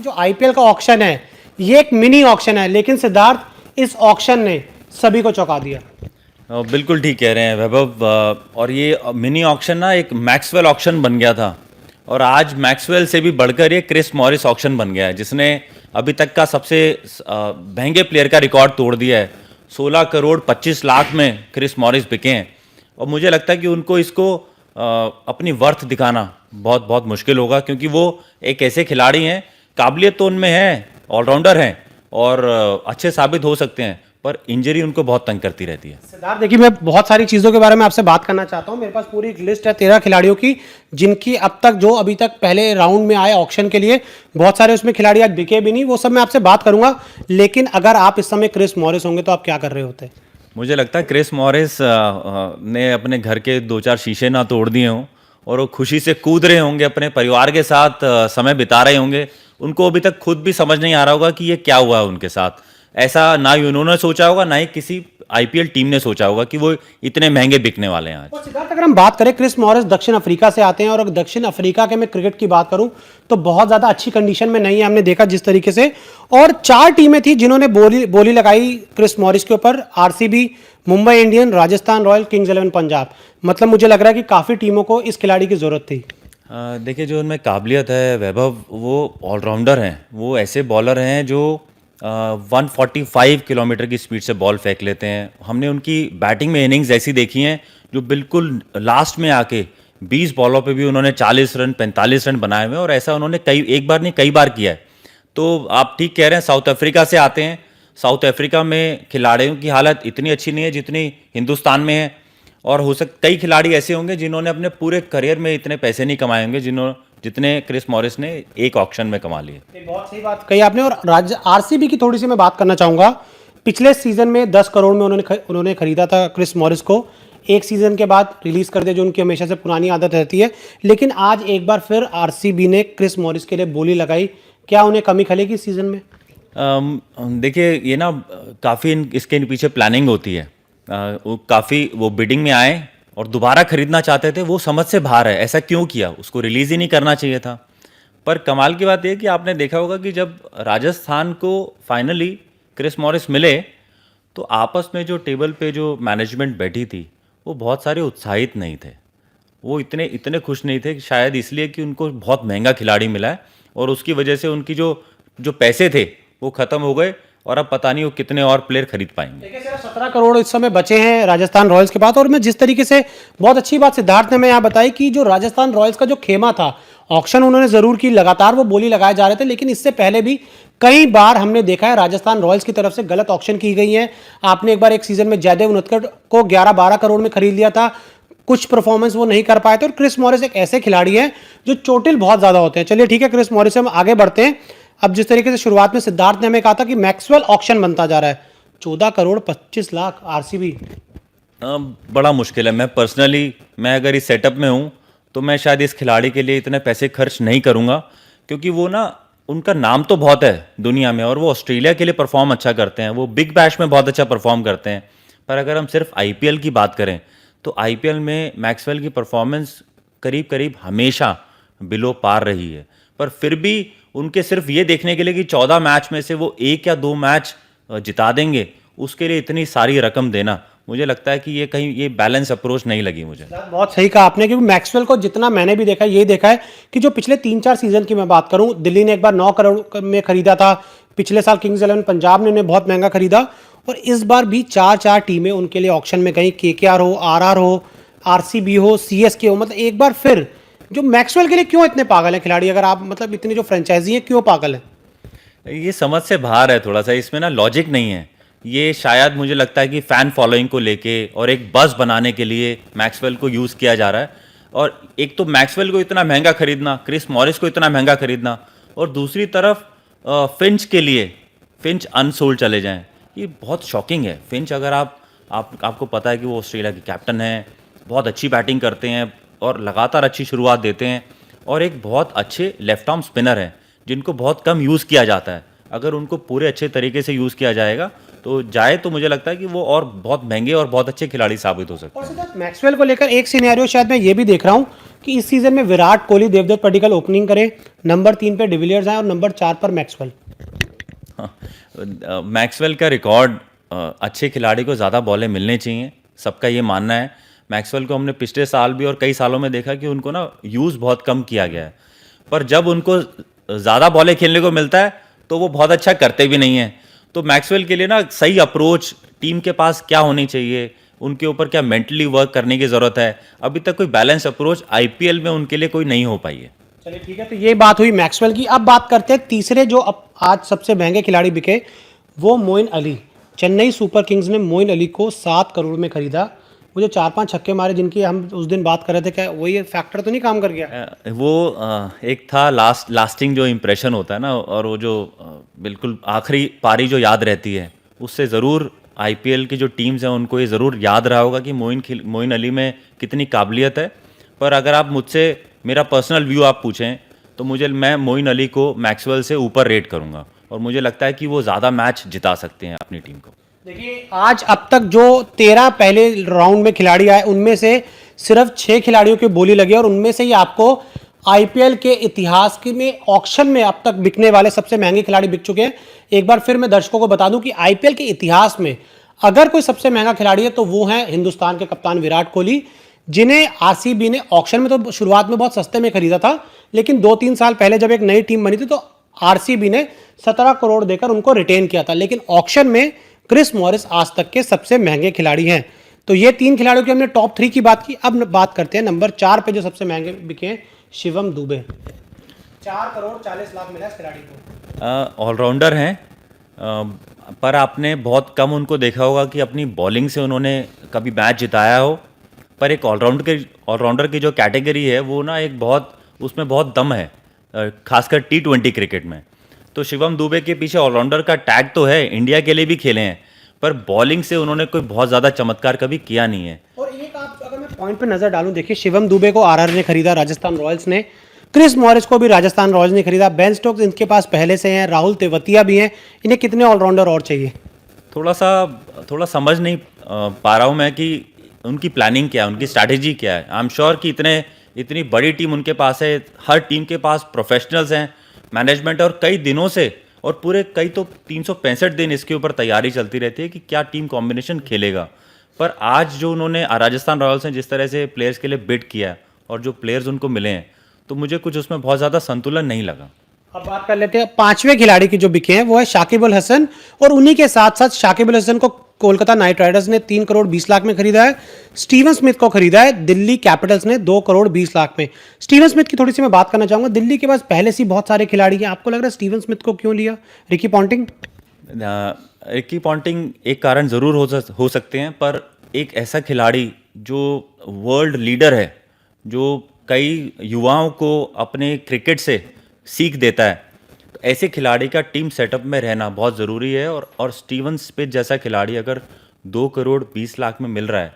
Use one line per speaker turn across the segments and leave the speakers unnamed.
जो आईपीएल का ऑक्शन है ये एक मिनी ऑक्शन है, लेकिन सिद्धार्थ इस ऑक्शन ने सभी को चौंका दिया।
बिल्कुल ठीक कह रहे हैं वैभव। और ये मिनी ऑक्शन ना एक मैक्सवेल ऑक्शन बन गया था, और आज मैक्सवेल से भी बढ़कर ये क्रिस मॉरिस ऑक्शन बन गया है, जिसने अभी तक का सबसे महंगे प्लेयर का रिकॉर्ड तोड़ दिया है। 16 करोड़ 25 लाख में क्रिस मॉरिस बिके हैं, और मुझे लगता है कि उनको इसको अपनी वर्थ दिखाना बहुत बहुत मुश्किल होगा, क्योंकि वो एक ऐसे खिलाड़ी हैं, काबिलियत तो उनमें है, ऑलराउंडर हैं और अच्छे साबित हो सकते हैं, पर इंजरी उनको बहुत तंग करती रहती है।
सिद्धार्थ देखिए, मैं बहुत सारी चीज़ों के बारे में आपसे बात करना चाहता हूं। मेरे पास पूरी एक लिस्ट है 13 खिलाड़ियों की, जिनकी अब तक जो अभी तक पहले राउंड में आए ऑक्शन के लिए, बहुत सारे उसमें खिलाड़ी आज बिके भी नहीं, वो सब मैं आपसे बात करूंगा। लेकिन अगर आप इस समय क्रिस मॉरिस होंगे तो आप क्या कर रहे होते?
मुझे लगता है क्रिस मॉरिस ने अपने घर के 2-4 शीशे ना तोड़ दिए हों, और वो खुशी से कूद रहे होंगे, अपने परिवार के साथ समय बिता रहे होंगे। उनको अभी तक खुद भी समझ नहीं आ रहा होगा कि ये क्या हुआ है उनके साथ। ऐसा ना ही उन्होंने सोचा होगा, ना ही किसी आईपीएल टीम ने सोचा होगा कि वो इतने महंगे बिकने वाले हैं आज।
और सिद्धार्थ, अगर हम बात करें, क्रिस मॉरिस दक्षिण अफ्रीका से आते हैं, और अगर दक्षिण अफ्रीका के मैं क्रिकेट की बात करूं तो बहुत ज़्यादा अच्छी कंडीशन में नहीं है, हमने देखा जिस तरीके से। और 4 टीमें थी जिन्होंने बोली लगाई क्रिस मॉरिस के ऊपर: RCB, Mumbai Indian, Rajasthan royal, Kings 11 Punjab. मतलब मुझे लग रहा है कि काफ़ी टीमों को इस खिलाड़ी की ज़रूरत थी।
देखिए, जो उनमें काबिलियत है वैभव, वो ऑलराउंडर हैं। वो ऐसे बॉलर हैं जो 145 किलोमीटर की स्पीड से बॉल फेंक लेते हैं। हमने उनकी बैटिंग में इनिंग्स ऐसी देखी हैं जो बिल्कुल लास्ट में आके 20 बॉलों पे भी उन्होंने 40 रन 45 रन बनाए हुए हैं, और ऐसा उन्होंने एक बार नहीं कई बार किया है। तो आप ठीक कह रहे हैं, साउथ अफ्रीका से आते हैं। साउथ अफ्रीका में खिलाड़ियों की हालत इतनी अच्छी नहीं है जितनी हिंदुस्तान में है, और कई खिलाड़ी ऐसे होंगे जिन्होंने अपने पूरे करियर में इतने पैसे नहीं कमाए होंगे जितने क्रिस मॉरिस ने एक ऑक्शन में कमा लिए।
बहुत सही बात कही आपने। और आरसीबी की थोड़ी सी मैं बात करना चाहूंगा। पिछले सीजन में 10 करोड़ में उन्होंने खरीदा था क्रिस मॉरिस को। एक सीजन के बाद रिलीज कर दिया, जो उनकी हमेशा से पुरानी आदत रहती है। लेकिन आज एक बार फिर आरसीबी ने क्रिस मॉरिस के लिए बोली लगाई। क्या उन्हें कमी खलेगी इस सीजन में?
देखिए, ये ना काफ़ी इसके पीछे प्लानिंग होती है। वो बिडिंग में आए और दोबारा खरीदना चाहते थे। वो समझ से बाहर है, ऐसा क्यों किया? उसको रिलीज़ ही नहीं करना चाहिए था। पर कमाल की बात यह कि आपने देखा होगा कि जब राजस्थान को फाइनली क्रिस मॉरिस मिले, तो आपस में जो टेबल पे जो मैनेजमेंट बैठी थी, वो बहुत सारे उत्साहित नहीं थे। वो इतने इतने खुश नहीं थे, शायद इसलिए कि उनको बहुत महंगा खिलाड़ी मिला है, और उसकी वजह से उनकी जो जो पैसे थे वो ख़त्म हो गए, और अब पता नहीं वो कितने और प्लेयर खरीद पाएंगे।
देखिए, सिर्फ 17 करोड़ इस समय बचे हैं राजस्थान रॉयल्स के पास। और मैं जिस तरीके से, बहुत अच्छी बात सिद्धार्थ ने मैं यहाँ बताई कि जो राजस्थान रॉयल्स का जो खेमा था, ऑक्शन उन्होंने जरूर की, लगातार वो बोली लगाए जा रहे थे, लेकिन इससे पहले भी कई बार हमने देखा है राजस्थान रॉयल्स की तरफ से गलत ऑक्शन की गई है। आपने एक बार एक सीजन में जयदेव उनतकट को 11-12 करोड़ में खरीद लिया था, कुछ परफॉर्मेंस वो नहीं कर पाए थे। और क्रिस मॉरिस एक ऐसे खिलाड़ी हैं जो चोटिल बहुत ज्यादा होते हैं। चलिए ठीक है, क्रिस मॉरिस से हम आगे बढ़ते हैं। अब जिस तरीके से शुरुआत में सिद्धार्थ ने हमें कहा था कि मैक्सवेल ऑक्शन बनता जा रहा है, 14 करोड़ 25 लाख आरसीबी।
बड़ा मुश्किल है। मैं अगर इस सेटअप में हूँ तो मैं शायद इस खिलाड़ी के लिए इतने पैसे खर्च नहीं करूँगा, क्योंकि वो ना, उनका नाम तो बहुत है दुनिया में, और वो ऑस्ट्रेलिया के लिए परफॉर्म अच्छा करते हैं, वो बिग बैश में बहुत अच्छा परफॉर्म करते हैं। पर अगर हम सिर्फ आईपीएल की बात करें तो आईपीएल में मैक्सवेल की परफॉर्मेंस करीब करीब हमेशा बिलो पार रही है। पर फिर भी उनके सिर्फ ये देखने के लिए कि 14 मैच में से वो 1 या 2 मैच जिता देंगे, उसके लिए इतनी सारी रकम देना, मुझे लगता है कि ये बैलेंस अप्रोच नहीं लगी मुझे।
बहुत सही कहा आपने, क्योंकि मैक्सवेल को जितना मैंने भी देखा, ये देखा है कि जो पिछले 3-4 सीजन की मैं बात करूं, दिल्ली ने एक बार 9 करोड़ में खरीदा था, पिछले साल किंग्स 11 पंजाब ने उन्हें बहुत महंगा खरीदा, और इस बार भी 4 टीमें उनके लिए ऑक्शन में गई। केकेआर हो, आरआर हो, आरसीबी हो, सीएसके हो। मतलब एक बार फिर जो मैक्सवेल के लिए क्यों इतने पागल हैं खिलाड़ी? अगर आप, मतलब इतनी जो फ्रेंचाइजी है, क्यों पागल है?
ये समझ से बाहर है थोड़ा सा, इसमें ना लॉजिक नहीं है। ये शायद मुझे लगता है कि फ़ैन फॉलोइंग को लेके और एक बज़ बनाने के लिए मैक्सवेल को यूज़ किया जा रहा है। और एक तो मैक्सवेल को इतना महंगा खरीदना, क्रिस मॉरिस को इतना महंगा खरीदना, और दूसरी तरफ फिंच के लिए, फिंच अनसोल्ड चले जाएं, ये बहुत शॉकिंग है। फिंच, अगर आपको पता है कि वो ऑस्ट्रेलिया के कैप्टन हैं, बहुत अच्छी बैटिंग करते हैं और लगातार अच्छी शुरुआत देते हैं, और एक बहुत अच्छे लेफ्ट आर्म स्पिनर हैं जिनको बहुत कम यूज़ किया जाता है। अगर उनको पूरे अच्छे तरीके से यूज़ किया जाएगा तो मुझे लगता है कि वो और बहुत महंगे और बहुत अच्छे खिलाड़ी साबित हो सकते हैं।
और सिद्धार्थ, मैक्सवेल को लेकर एक सिनेरियो शायद मैं ये भी देख रहा हूँ कि इस सीजन में विराट कोहली, देवदत्त पडिक्कल ओपनिंग करें, नंबर 3 पे डिविलियर्स आए और नंबर 4 पर मैक्सवेल?
मैक्सवेल का रिकॉर्ड, अच्छे खिलाड़ी को ज़्यादा बॉलें मिलनी चाहिए, सबका ये मानना है। मैक्सवेल को हमने पिछले साल भी और कई सालों में देखा कि उनको ना यूज़ बहुत कम किया गया है, पर जब उनको ज़्यादा बॉलें खेलने को मिलता है तो वो बहुत अच्छा करते भी नहीं हैं। तो मैक्सवेल के लिए ना सही अप्रोच, टीम के पास क्या होनी चाहिए, उनके ऊपर क्या मेंटली वर्क करने की ज़रूरत है, अभी तक कोई बैलेंस अप्रोच आईपीएल में उनके लिए कोई नहीं हो पाई है।
चलिए ठीक है, तो ये बात हुई मैक्सवेल की। अब बात करते हैं तीसरे जो अब आज सबसे महंगे खिलाड़ी बिके, वो मोइन अली। चेन्नई सुपर किंग्स ने मोइन अली को 7 करोड़ में खरीदा। वो जो 4-5 छक्के मारे जिनकी हम उस दिन बात कर रहे थे, क्या वही फैक्टर तो नहीं काम कर गया?
वो एक था लास्टिंग जो इम्प्रेशन होता है ना, और वो जो बिल्कुल आखिरी पारी जो याद रहती है, उससे ज़रूर आईपीएल की जो टीम्स हैं उनको ये ज़रूर याद रहा होगा कि मोइन अली में कितनी काबिलियत है। पर अगर आप मुझसे मेरा पर्सनल व्यू आप पूछें तो मैं मोइन अली को मैक्सवेल से ऊपर रेट करूँगा, और मुझे लगता है कि वो ज़्यादा मैच जिता सकते हैं अपनी टीम को।
देखिए, आज अब तक जो 13 पहले राउंड में खिलाड़ी आए, उनमें से सिर्फ 6 खिलाड़ियों की बोली लगी, और उनमें से ही आपको आईपीएल के इतिहास के में ऑक्शन में अब तक बिकने वाले सबसे महंगे खिलाड़ी बिक चुके हैं। एक बार फिर मैं दर्शकों को बता दूं कि आईपीएल के इतिहास में अगर कोई सबसे महंगा खिलाड़ी है तो वो है हिंदुस्तान के कप्तान विराट कोहली, जिन्हें आरसीबी ने ऑक्शन में तो शुरुआत में बहुत सस्ते में खरीदा था, लेकिन 2-3 साल पहले जब एक नई टीम बनी थी तो आरसीबी ने 17 करोड़ देकर उनको रिटेन किया था। लेकिन ऑक्शन में क्रिस मॉरिस आज तक के सबसे महंगे खिलाड़ी हैं। तो ये 3 खिलाड़ियों की हमने टॉप 3 की बात की। अब बात करते हैं नंबर 4 पे जो सबसे महंगे बिके हैं, शिवम दुबे। 4 करोड़ 40 लाख मिला इस खिलाड़ी को।
ऑलराउंडर हैं, पर आपने बहुत कम उनको देखा होगा कि अपनी बॉलिंग से उन्होंने कभी मैच जिताया हो। पर एक ऑलराउंडर की जो कैटेगरी है वो ना एक बहुत, उसमें बहुत दम है, खासकर T20 क्रिकेट में। तो शिवम दुबे के पीछे ऑलराउंडर का टैग तो है, इंडिया के लिए भी खेले हैं, पर बॉलिंग से उन्होंने कोई बहुत ज़्यादा चमत्कार कभी किया नहीं है।
और एक आप अगर मैं पॉइंट पे नजर डालूं, देखिए शिवम दुबे को आरआर ने खरीदा, राजस्थान रॉयल्स ने। क्रिस मॉरिस को भी राजस्थान रॉयल्स ने खरीदा। बेन स्टोक्स इनके पास पहले से हैं, राहुल तेवतिया भी हैं। इन्हें कितने ऑलराउंडर और चाहिए?
थोड़ा समझ नहीं पा रहा हूँ मैं कि उनकी प्लानिंग क्या है, उनकी स्ट्रैटेजी क्या है। आई एम श्योर कि इतनी बड़ी टीम उनके पास है, हर टीम के पास प्रोफेशनल्स हैं, मैनेजमेंट, और कई दिनों से, और पूरे कई तो 365 दिन इसके ऊपर तैयारी चलती रहती है कि क्या टीम कॉम्बिनेशन खेलेगा। पर आज जो उन्होंने राजस्थान रॉयल्स ने जिस तरह से प्लेयर्स के लिए बिड किया और जो प्लेयर्स उनको मिले हैं, तो मुझे कुछ उसमें बहुत ज़्यादा संतुलन नहीं लगा।
अब बात कर लेते हैं 5वें खिलाड़ी की जो बिके हैं, वो है शाकिब अल हसन। और उन्हीं के साथ साथ शाकिब अल हसन को कोलकाता नाइट राइडर्स ने 3 करोड़ 20 लाख में खरीदा है। स्टीवन स्मिथ को खरीदा है दिल्ली कैपिटल्स ने 2 करोड़ 20 लाख में। स्टीवन स्मिथ की थोड़ी सी मैं बात करना चाहूंगा। दिल्ली के पास पहले से बहुत सारे खिलाड़ी हैं, आपको लग रहा है स्टीवन स्मिथ को क्यों लिया? रिकी
पॉन्टिंग एक कारण ज़रूर हो सकते हैं, पर एक ऐसा खिलाड़ी जो वर्ल्ड लीडर है, जो कई युवाओं को अपने क्रिकेट से सीख देता है, तो ऐसे खिलाड़ी का टीम सेटअप में रहना बहुत ज़रूरी है। और स्टीवन स्मिथ जैसा खिलाड़ी अगर 2 करोड़ 20 लाख में मिल रहा है,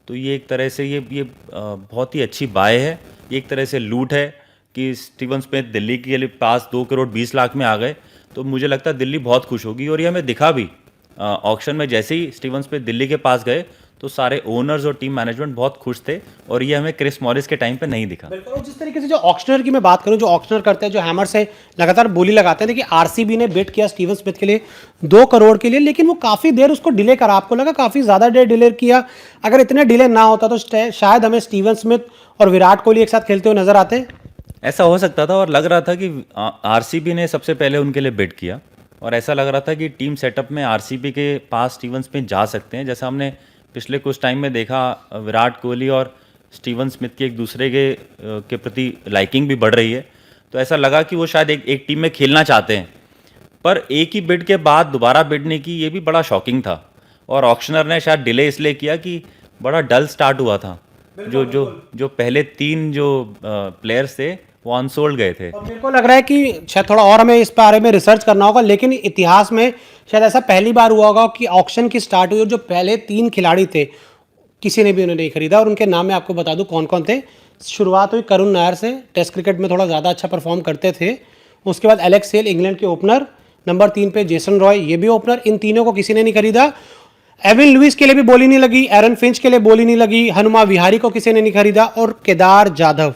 तो ये एक तरह से ये बहुत ही अच्छी बाय है। ये एक तरह से लूट है कि स्टीवन स्मिथ दिल्ली के लिए पास 2 करोड़ 20 लाख में आ गए, तो मुझे लगता है दिल्ली बहुत खुश होगी। और ये हमें दिखा भी ऑक्शन में, जैसे ही स्टीवन स्मिथ दिल्ली के पास गए तो सारे ओनर्स और टीम मैनेजमेंट बहुत खुश थे, और ये हमें क्रिस मॉरिस के टाइम पे नहीं दिखा।
बिल्कुल। और जिस तरीके से जो ऑक्शनर की मैं बात करूं, जो ऑक्शनर करते हैं, जो हैमर से लगातार बोली लगाते हैं, देखिए आरसीबी ने बिड किया स्टीवन स्मिथ के लिए 2 करोड़ के लिए, लेकिन वो काफ़ी देर उसको डिले करा। आपको लगा काफ़ी ज़्यादा देर डिले किया? अगर इतने डिले ना होता तो शायद हमें स्टीवन स्मिथ और विराट कोहली एक साथ खेलते हुए नजर आते।
ऐसा हो सकता था, और लग रहा था कि आरसीबी ने सबसे पहले उनके लिए बिड किया, और ऐसा लग रहा था कि टीम सेटअप में आरसीबी के पास स्टीवन स्मिथ जा सकते हैं। जैसा हमने पिछले कुछ टाइम में देखा, विराट कोहली और स्टीवन स्मिथ की एक दूसरे के प्रति लाइकिंग भी बढ़ रही है, तो ऐसा लगा कि वो शायद एक टीम में खेलना चाहते हैं। पर एक ही बिड के बाद दोबारा बिड नहीं की, ये भी बड़ा शॉकिंग था। और ऑक्शनर ने शायद डिले इसलिए किया कि बड़ा डल स्टार्ट हुआ था। जो पहले 3 जो प्लेयर्स थे वो अनसोल्ड गए थे।
और मेरे को लग रहा है कि शायद थोड़ा और हमें इस बारे में रिसर्च करना होगा, लेकिन इतिहास में शायद ऐसा पहली बार हुआ होगा कि ऑक्शन की स्टार्ट हुई और जो पहले 3 खिलाड़ी थे किसी ने भी उन्हें नहीं खरीदा। और उनके नाम मैं आपको बता दूं कौन कौन थे। शुरुआत हुई करुण नायर से, टेस्ट क्रिकेट में थोड़ा ज़्यादा अच्छा परफॉर्म करते थे। उसके बाद एलेक्स हेल, इंग्लैंड के ओपनर। नंबर 3 पे जेसन रॉय, ये भी ओपनर। इन तीनों को किसी ने नहीं खरीदा। एविन लुइस के लिए भी बोली नहीं लगी, एरन फिंच के लिए बोली नहीं लगी, हनुमा विहारी को किसी ने नहीं खरीदा, और केदार जाधव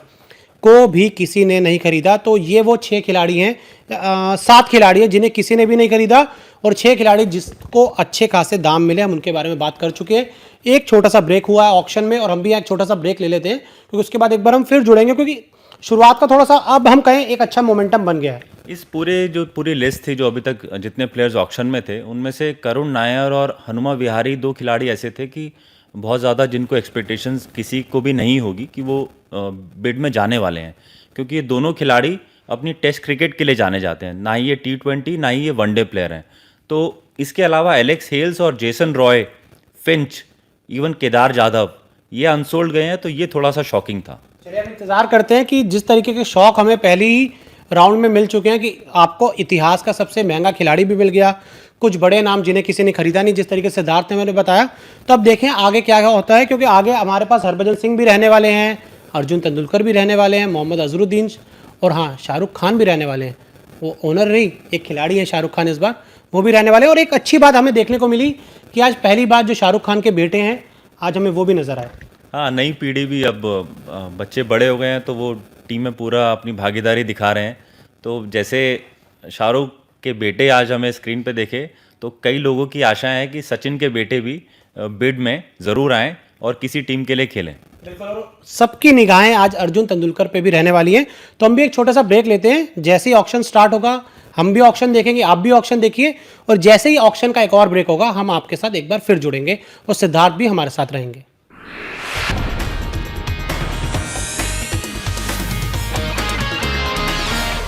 को भी किसी ने नहीं खरीदा। तो ये वो 6 खिलाड़ी हैं, 7 खिलाड़ी हैं जिन्हें किसी ने भी नहीं खरीदा, और 6 खिलाड़ी जिसको अच्छे खासे दाम मिले, हम उनके बारे में बात कर चुके हैं। एक छोटा सा ब्रेक हुआ है ऑक्शन में, और हम भी एक छोटा सा ब्रेक ले लेते हैं, क्योंकि उसके बाद एक बार हम फिर जुड़ेंगे, क्योंकि शुरुआत का थोड़ा सा अब हम कहें एक अच्छा मोमेंटम बन गया है।
इस पूरी लिस्ट थी जो अभी तक जितने प्लेयर्स ऑक्शन में थे, उनमें से करुण नायर और हनुमा विहारी 2 खिलाड़ी ऐसे थे कि बहुत ज़्यादा जिनको एक्सपेक्टेशंस किसी को भी नहीं होगी कि वो बिड में जाने वाले हैं, क्योंकि ये दोनों खिलाड़ी अपनी टेस्ट क्रिकेट के लिए जाने जाते हैं, ना ही ये T20 ना ही ये वनडे प्लेयर हैं। तो इसके अलावा एलेक्स हेल्स और Jason Roy, Finch, even Kedar Jadhav ये अनसोल्ड गए हैं, तो ये थोड़ा सा शॉकिंग था।
चलिए अब इंतजार करते हैं कि जिस तरीके के शौक हमें पहले ही राउंड में मिल चुके हैं, कि आपको इतिहास का सबसे महंगा खिलाड़ी भी मिल गया, कुछ बड़े नाम जिन्हें किसी ने खरीदा नहीं, जिस तरीके से सिद्धार्थ ने मैंने बताया। तो अब देखें आगे क्या होता है, क्योंकि आगे हमारे पास हरभजन सिंह भी रहने वाले हैं, अर्जुन तेंदुलकर भी रहने वाले हैं, मोहम्मद अजहरुद्दीन, और हाँ शाहरुख खान भी रहने वाले हैं। वो ओनर नहीं, एक खिलाड़ी है शाहरुख खान, इस बार वो भी रहने वाले हैं। और एक अच्छी बात हमें देखने को मिली कि आज पहली बार जो शाहरुख खान के बेटे हैं, आज हमें वो भी नजर आए।
हाँ, नई पीढ़ी भी अब बच्चे बड़े हो गए हैं, तो वो टीम में पूरा अपनी भागीदारी दिखा रहे हैं। तो जैसे शाहरुख के बेटे आज हमें स्क्रीन पे देखे, तो कई लोगों की आशा है कि सचिन के बेटे भी बिड में ज़रूर आएँ और किसी टीम के लिए खेलें।
सबकी निगाहें आज अर्जुन तेंदुलकर पे भी रहने वाली हैं। तो हम भी एक छोटा सा ब्रेक लेते हैं। जैसे ही ऑक्शन स्टार्ट होगा हम भी ऑक्शन देखेंगे, आप भी ऑक्शन देखिए, और जैसे ही ऑक्शन का एक और ब्रेक होगा हम आपके साथ एक बार फिर जुड़ेंगे, और सिद्धार्थ भी हमारे साथ रहेंगे।